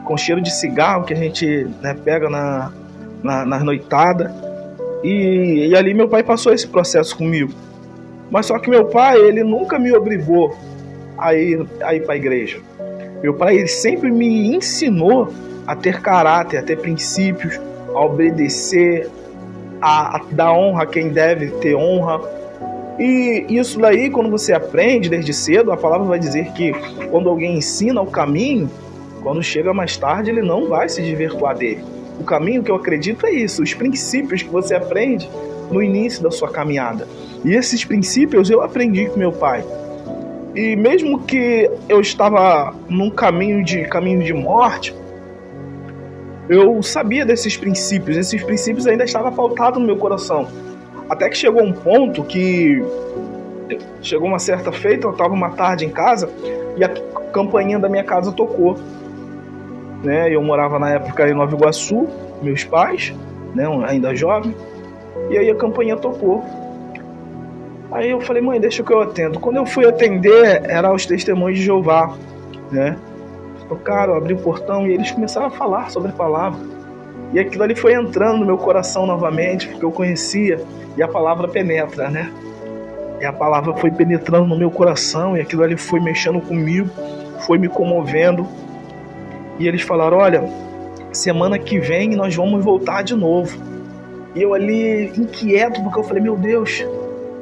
com cheiro de cigarro que a gente, né, pega na noitada. E ali meu pai passou esse processo comigo. Mas só que meu pai, ele nunca me obrigou a ir para a igreja. Meu pai, ele sempre me ensinou a ter caráter, a ter princípios, a obedecer, a dar honra a quem deve ter honra. E isso daí, quando você aprende desde cedo, a palavra vai dizer que quando alguém ensina o caminho, quando chega mais tarde, ele não vai se desvirtuar dele. O caminho que eu acredito é isso, os princípios que você aprende no início da sua caminhada. E esses princípios eu aprendi com meu pai. E mesmo que eu estava num caminho de morte, eu sabia desses princípios. Esses princípios ainda estavam pautados no meu coração. Até que chegou um ponto que... Chegou uma certa feita, eu estava uma tarde em casa e a campainha da minha casa tocou. Né? Eu morava na época em Nova Iguaçu, meus pais, né? Ainda jovem. E aí a campainha tocou. Aí eu falei, mãe, deixa que eu atendo. Quando eu fui atender, eram os testemunhos de Jeová, né? Tocaram, abri o portão e eles começaram a falar sobre a palavra. E aquilo ali foi entrando no meu coração novamente, porque eu conhecia, e a palavra penetra, né? E a palavra foi penetrando no meu coração, e aquilo ali foi mexendo comigo, foi me comovendo. E eles falaram, olha, semana que vem nós vamos voltar de novo. E eu ali inquieto, porque eu falei, meu Deus,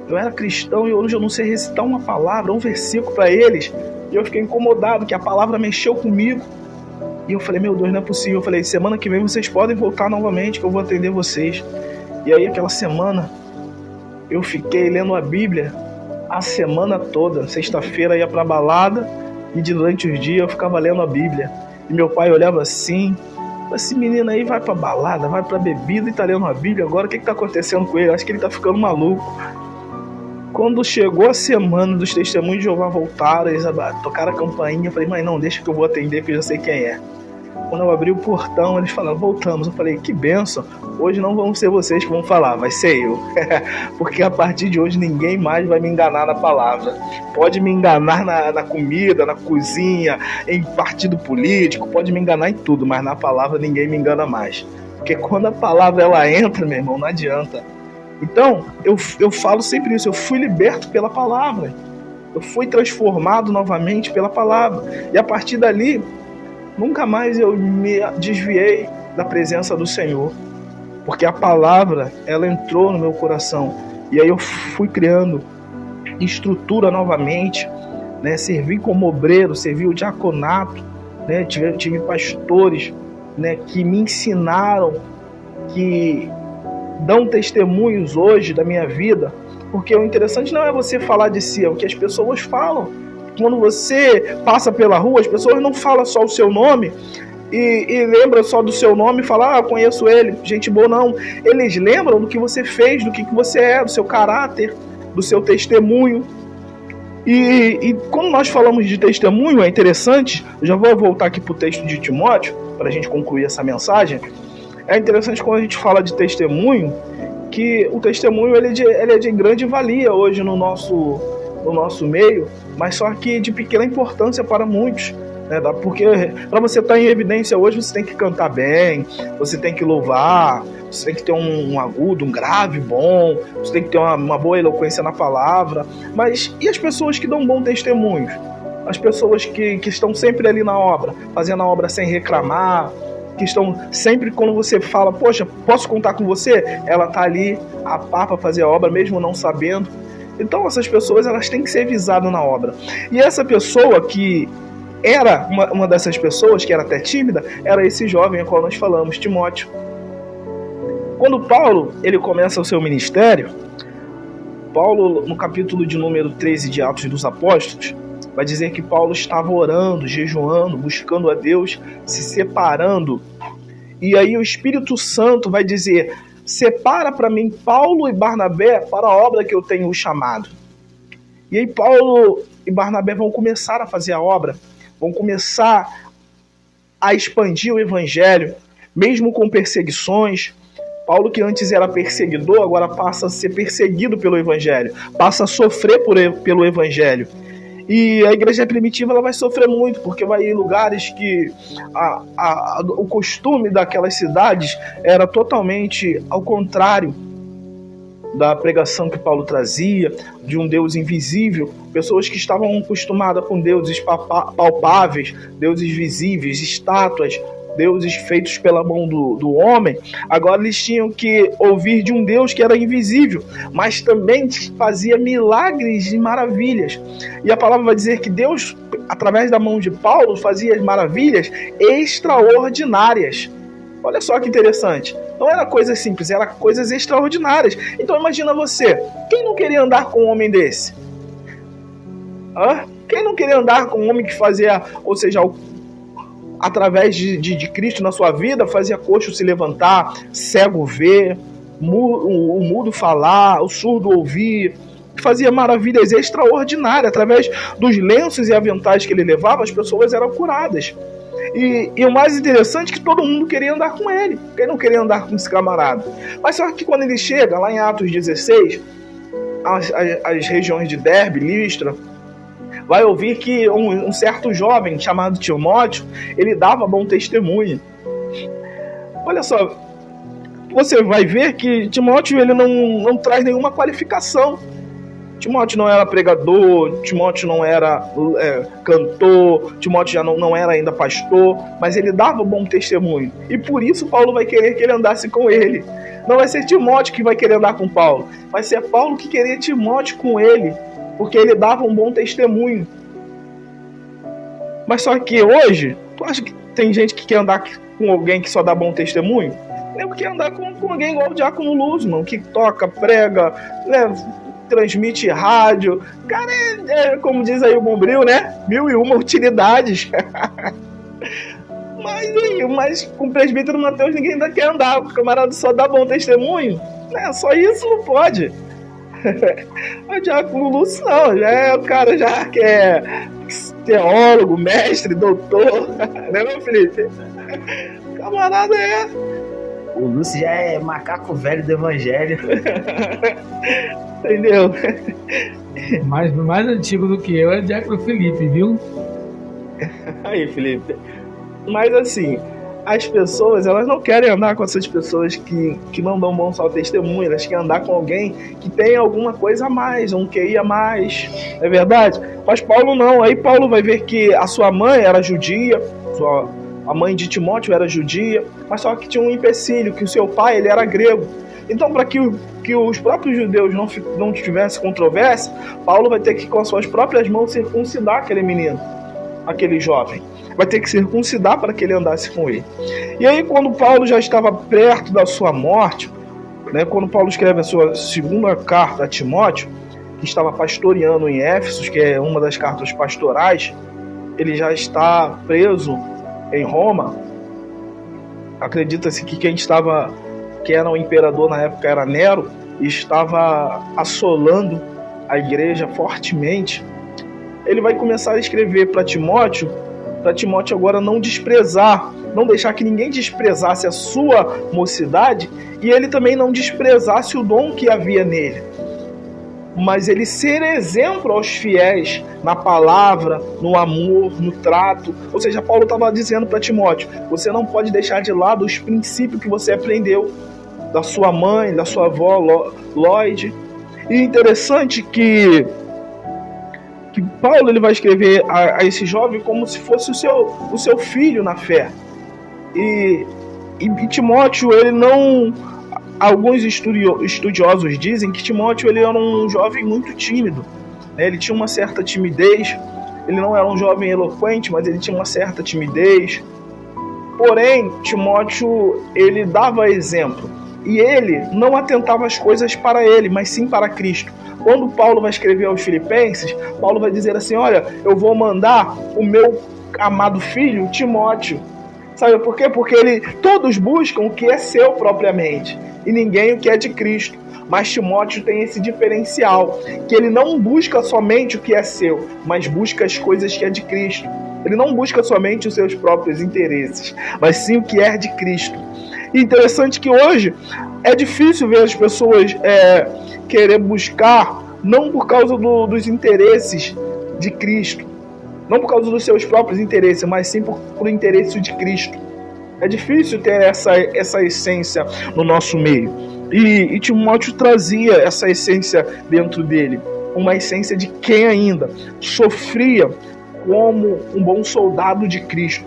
eu era cristão e hoje eu não sei recitar uma palavra, um versículo para eles. E eu fiquei incomodado, que a palavra mexeu comigo. E eu falei, meu Deus, não é possível. Eu falei, semana que vem vocês podem voltar novamente, que eu vou atender vocês. E aí aquela semana, eu fiquei lendo a Bíblia a semana toda. Sexta-feira ia pra balada e durante os dias eu ficava lendo a Bíblia. E meu pai olhava assim, esse menino aí vai pra balada, vai pra bebida e tá lendo a Bíblia agora, o que tá acontecendo com ele? Acho que ele tá ficando maluco. Quando chegou a semana dos testemunhos de Jeová voltaram, eles tocaram a campainha, eu falei, mãe, não, deixa que eu vou atender, que eu já sei quem é. Quando eu abri o portão, eles falaram, voltamos. Eu falei, que bênção, hoje não vão ser vocês que vão falar, vai ser eu. Porque a partir de hoje ninguém mais vai me enganar na palavra. Pode me enganar na comida, na cozinha, em partido político, pode me enganar em tudo, mas na palavra ninguém me engana mais. Porque quando a palavra ela entra, meu irmão, não adianta. Então, eu falo sempre isso, eu fui liberto pela palavra. Eu fui transformado novamente pela palavra. E a partir dali, nunca mais eu me desviei da presença do Senhor. Porque a palavra, ela entrou no meu coração. E aí eu fui criando estrutura novamente, né? Servi como obreiro, servi o diaconato, né? Tive pastores, né, que me ensinaram, que dão testemunhos hoje da minha vida. Porque o interessante não é você falar de si, é o que as pessoas falam. Quando você passa pela rua, as pessoas não falam só o seu nome e lembram só do seu nome e falam, eu conheço ele, gente boa, não. Eles lembram do que você fez, do que você é, do seu caráter, do seu testemunho. E quando nós falamos de testemunho, é interessante, eu já vou voltar aqui para o texto de Timóteo, para a gente concluir essa mensagem. É interessante quando a gente fala de testemunho, que o testemunho ele é de grande valia hoje no nosso meio, mas só que de pequena importância para muitos, né? Porque para você estar em evidência hoje, você tem que cantar bem, você tem que louvar, você tem que ter um agudo, um grave bom, você tem que ter uma boa eloquência na palavra. Mas e as pessoas que dão bom testemunho? As pessoas que estão sempre ali na obra, fazendo a obra sem reclamar, que estão sempre, quando você fala, poxa, posso contar com você? Ela tá ali a par para fazer a obra, mesmo não sabendo. Então essas pessoas, elas têm que ser visadas na obra. E essa pessoa que era uma dessas pessoas, que era até tímida, era esse jovem a qual nós falamos, Timóteo. Quando Paulo ele começa o seu ministério, Paulo, no capítulo de número 13 de Atos dos Apóstolos, vai dizer que Paulo estava orando, jejuando, buscando a Deus, se separando. E aí o Espírito Santo vai dizer, separa para mim Paulo e Barnabé para a obra que eu tenho chamado. E aí Paulo e Barnabé vão começar a fazer a obra, vão começar a expandir o evangelho, mesmo com perseguições. Paulo, que antes era perseguidor, agora passa a ser perseguido pelo evangelho, passa a sofrer pelo evangelho. E a igreja primitiva ela vai sofrer muito, porque vai em lugares que o costume daquelas cidades era totalmente ao contrário da pregação que Paulo trazia, de um Deus invisível. Pessoas que estavam acostumadas com deuses palpáveis, deuses visíveis, estátuas, deuses feitos pela mão do homem, agora eles tinham que ouvir de um Deus que era invisível, mas também fazia milagres e maravilhas. E a palavra vai dizer que Deus, através da mão de Paulo, fazia as maravilhas extraordinárias. Olha só que interessante. Não era coisas simples, era coisas extraordinárias. Então imagina você, quem não queria andar com um homem desse? Quem não queria andar com um homem que fazia, ou seja, através de Cristo na sua vida, fazia coxo se levantar, cego ver, o mudo falar, o surdo ouvir, fazia maravilhas extraordinárias. Através dos lenços e aventais que ele levava, as pessoas eram curadas. E o mais interessante é que todo mundo queria andar com ele. Quem não queria andar com esse camarada? Mas só que quando ele chega, lá em Atos 16, as regiões de Derbe, Listra, vai ouvir que um certo jovem chamado Timóteo, ele dava bom testemunho. Olha só, você vai ver que Timóteo ele não traz nenhuma qualificação. Timóteo não era pregador, Timóteo não era cantor, Timóteo já não era ainda pastor, mas ele dava bom testemunho. E por isso Paulo vai querer que ele andasse com ele. Não vai ser Timóteo que vai querer andar com Paulo, vai ser Paulo que queria Timóteo com ele, porque ele dava um bom testemunho. Mas só que hoje, tu acha que tem gente que quer andar com alguém que só dá bom testemunho? Eu quero andar com alguém igual o Diácono Luzman, que toca, prega, né, transmite rádio. Cara, como diz aí o Bombril, né? 1001 utilidades. Mas com o presbítero Mateus ninguém ainda quer andar, o camarada só dá bom testemunho. Né? Só isso não pode. O Diácono Lúcio não, o cara já que é teólogo, mestre, doutor, né, meu Felipe? Camarada O Lúcio já é macaco velho do evangelho. Entendeu? Mais antigo do que eu é o Diácono Felipe, viu? Aí, Felipe. Mas assim, as pessoas, elas não querem andar com essas pessoas que não dão bom só testemunho, elas querem andar com alguém que tem alguma coisa a mais, um QI a mais, não é verdade? Mas Paulo não, aí Paulo vai ver que a sua mãe era judia, a mãe de Timóteo era judia, mas só que tinha um empecilho, que o seu pai ele era grego. Então, para que os próprios judeus não tivessem controvérsia, Paulo vai ter que, com as suas próprias mãos, circuncidar aquele menino, aquele jovem. Vai ter que circuncidar para que ele andasse com ele. E aí, quando Paulo já estava perto da sua morte, né, quando Paulo escreve a sua segunda carta a Timóteo, que estava pastoreando em Éfeso, que é uma das cartas pastorais, ele já está preso em Roma. Acredita-se que que era o imperador na época era Nero, e estava assolando a igreja fortemente. Ele vai começar a escrever para Timóteo agora não desprezar, não deixar que ninguém desprezasse a sua mocidade, e ele também não desprezasse o dom que havia nele, mas ele ser exemplo aos fiéis na palavra, no amor, no trato. Ou seja, Paulo estava dizendo para Timóteo, você não pode deixar de lado os princípios que você aprendeu da sua mãe, da sua avó Lloyd. E interessante que Paulo ele vai escrever a esse jovem como se fosse o seu filho na fé. E Timóteo, ele não... Alguns estudiosos dizem que Timóteo ele era um jovem muito tímido, né? Ele tinha uma certa timidez, ele não era um jovem eloquente, mas ele tinha uma certa timidez. Porém, Timóteo, ele dava exemplo, e ele não atentava as coisas para ele, mas sim para Cristo. Quando Paulo vai escrever aos Filipenses, Paulo vai dizer assim, olha, eu vou mandar o meu amado filho, Timóteo. Sabe por quê? Porque todos buscam o que é seu propriamente, e ninguém o que é de Cristo. Mas Timóteo tem esse diferencial, que ele não busca somente o que é seu, mas busca as coisas que é de Cristo. Ele não busca somente os seus próprios interesses, mas sim o que é de Cristo. E interessante que hoje é difícil ver as pessoas querer buscar, não por causa dos interesses de Cristo, não por causa dos seus próprios interesses, mas sim por interesse de Cristo. É difícil ter essa essência no nosso meio. E Timóteo trazia essa essência dentro dele, uma essência de quem ainda sofria como um bom soldado de Cristo.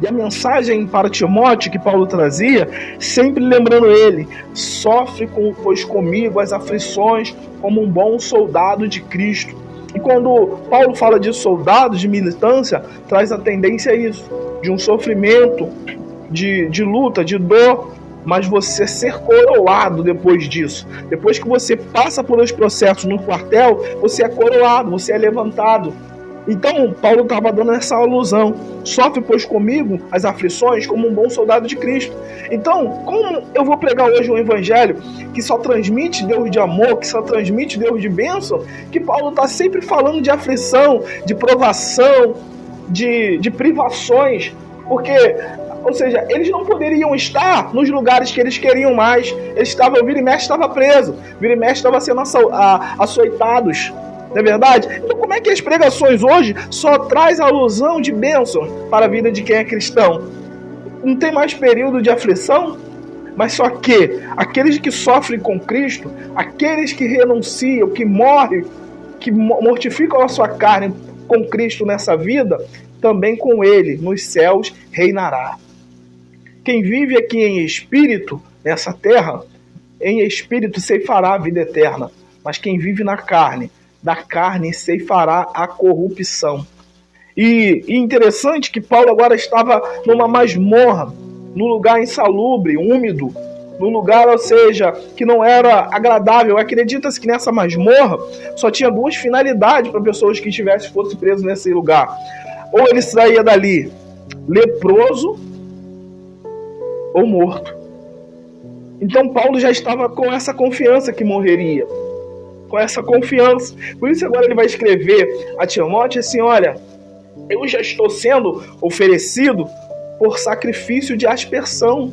E a mensagem para Timóteo que Paulo trazia, sempre lembrando ele, sofre pois comigo as aflições como um bom soldado de Cristo. E quando Paulo fala de soldado, de militância, traz a tendência a isso, de um sofrimento, de luta, de dor, mas você ser coroado depois disso. Depois que você passa por os processos no quartel, você é coroado, você é levantado. Então, Paulo estava dando essa alusão. Sofre, pois, comigo as aflições como um bom soldado de Cristo. Então, como eu vou pregar hoje um evangelho que só transmite Deus de amor, que só transmite Deus de bênção, que Paulo está sempre falando de aflição, de provação, de privações, porque, ou seja, eles não poderiam estar nos lugares que eles queriam mais. Eles estavam, vira e mexe estava preso, vira e mexe estava sendo açoitados. Não é verdade? Então como é que as pregações hoje só traz alusão de bênção para a vida de quem é cristão? Não tem mais período de aflição? Mas só que aqueles que sofrem com Cristo, aqueles que renunciam, que morrem, que mortificam a sua carne com Cristo nessa vida, também com Ele nos céus reinará. Quem vive aqui em espírito, nessa terra, em espírito ceifará a vida eterna. Mas quem vive na carne, da carne ceifará a corrupção. E interessante que Paulo agora estava numa masmorra, num lugar insalubre, úmido, num lugar, ou seja, que não era agradável. Acredita-se que nessa masmorra só tinha duas finalidades para pessoas que fossem presos nesse lugar. Ou ele saía dali leproso ou morto. Então Paulo já estava com essa confiança que morreria. Com essa confiança. Por isso agora ele vai escrever a Timóteo assim, olha, eu já estou sendo oferecido por sacrifício de aspersão,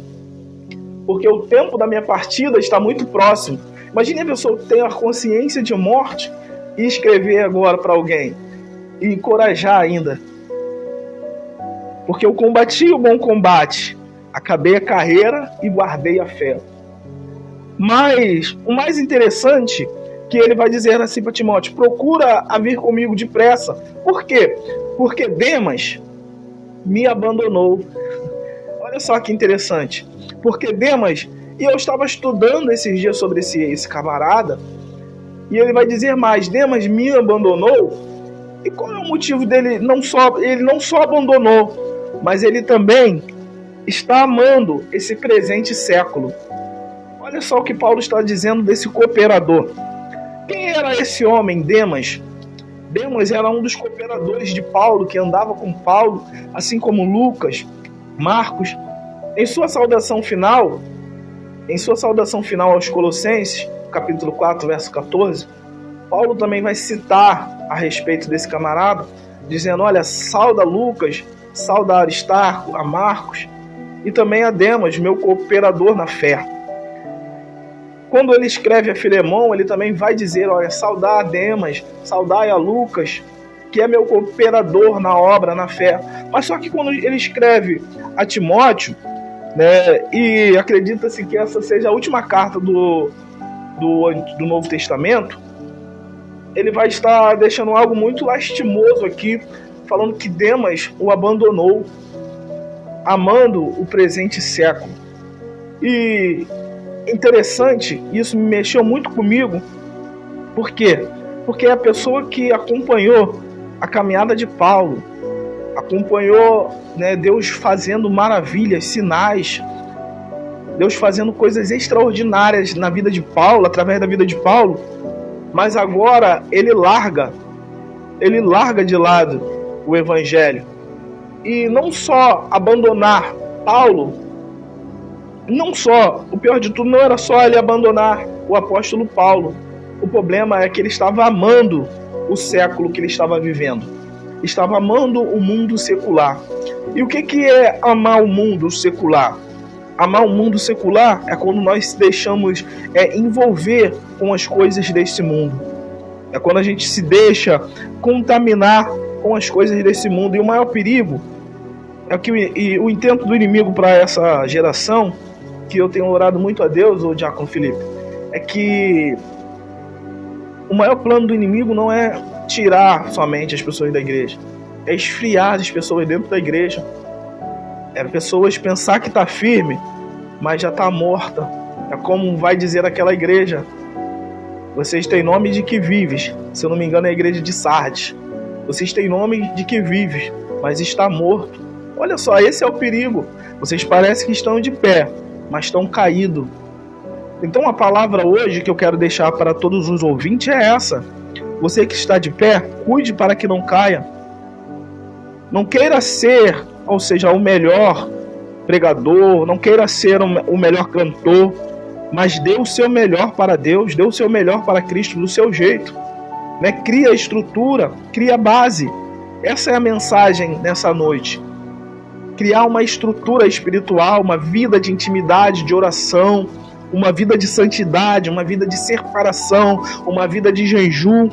porque o tempo da minha partida está muito próximo. Imagine a pessoa ter a consciência de morte e escrever agora para alguém e encorajar ainda. porque eu combati o bom combate, acabei a carreira e guardei a fé. Mas o mais interessante que ele vai dizer assim para Timóteo: procura a vir comigo depressa. Por quê? Porque Demas me abandonou. Olha só que interessante. Porque Demas, e eu estava estudando esses dias sobre esse camarada, e ele vai dizer mais: Demas me abandonou. E qual é o motivo dele? Ele não só abandonou, mas ele também está amando esse presente século. Olha só o que Paulo está dizendo desse cooperador. Quem era esse homem, Demas? Demas era um dos cooperadores de Paulo, que andava com Paulo, assim como Lucas, Marcos. Em sua saudação final aos Colossenses, capítulo 4, verso 14, Paulo também vai citar a respeito desse camarada, dizendo: olha, sauda Lucas, sauda Aristarco, a Marcos e também a Demas, meu cooperador na fé. Quando ele escreve a Filemão, ele também vai dizer: olha, saudai a Demas, saudai a Lucas, que é meu cooperador na obra, na fé. Mas só que quando ele escreve a Timóteo, né, e acredita-se que essa seja a última carta do Novo Testamento, ele vai estar deixando algo muito lastimoso aqui, falando que Demas o abandonou, amando o presente século. E interessante, isso me mexeu muito comigo. Por quê? Porque é a pessoa que acompanhou a caminhada de Paulo, acompanhou, né, Deus fazendo maravilhas, sinais, Deus fazendo coisas extraordinárias na vida de Paulo, através da vida de Paulo, mas agora ele larga de lado o evangelho. E não só abandonar Paulo, o pior de tudo não era só ele abandonar o apóstolo Paulo. O problema é que ele estava amando o século que ele estava vivendo. Estava amando o mundo secular. E o que é amar o mundo secular? Amar o mundo secular é quando nós se deixamos envolver com as coisas desse mundo. É quando a gente se deixa contaminar com as coisas desse mundo. E o maior perigo é que o intento do inimigo para essa geração, que eu tenho orado muito a Deus, o Diácono Felipe, é que o maior plano do inimigo não é tirar somente as pessoas da igreja, é esfriar as pessoas dentro da igreja. É pessoas pensar que está firme, mas já está morta. É como vai dizer aquela igreja: vocês têm nome de que vives. Se eu não me engano é a igreja de Sardes. Vocês têm nome de que vives, mas está morto. Olha só, esse é o perigo. Vocês parecem que estão de pé, mas estão caídos. Então a palavra hoje que eu quero deixar para todos os ouvintes é essa: você que está de pé, cuide para que não caia. Não queira ser, ou seja, o melhor pregador, não queira ser o melhor cantor, mas dê o seu melhor para Deus, dê o seu melhor para Cristo do seu jeito, né? Cria a estrutura, cria a base. Essa é a mensagem nessa noite. Criar uma estrutura espiritual, uma vida de intimidade, de oração, uma vida de santidade, uma vida de separação, uma vida de jejum,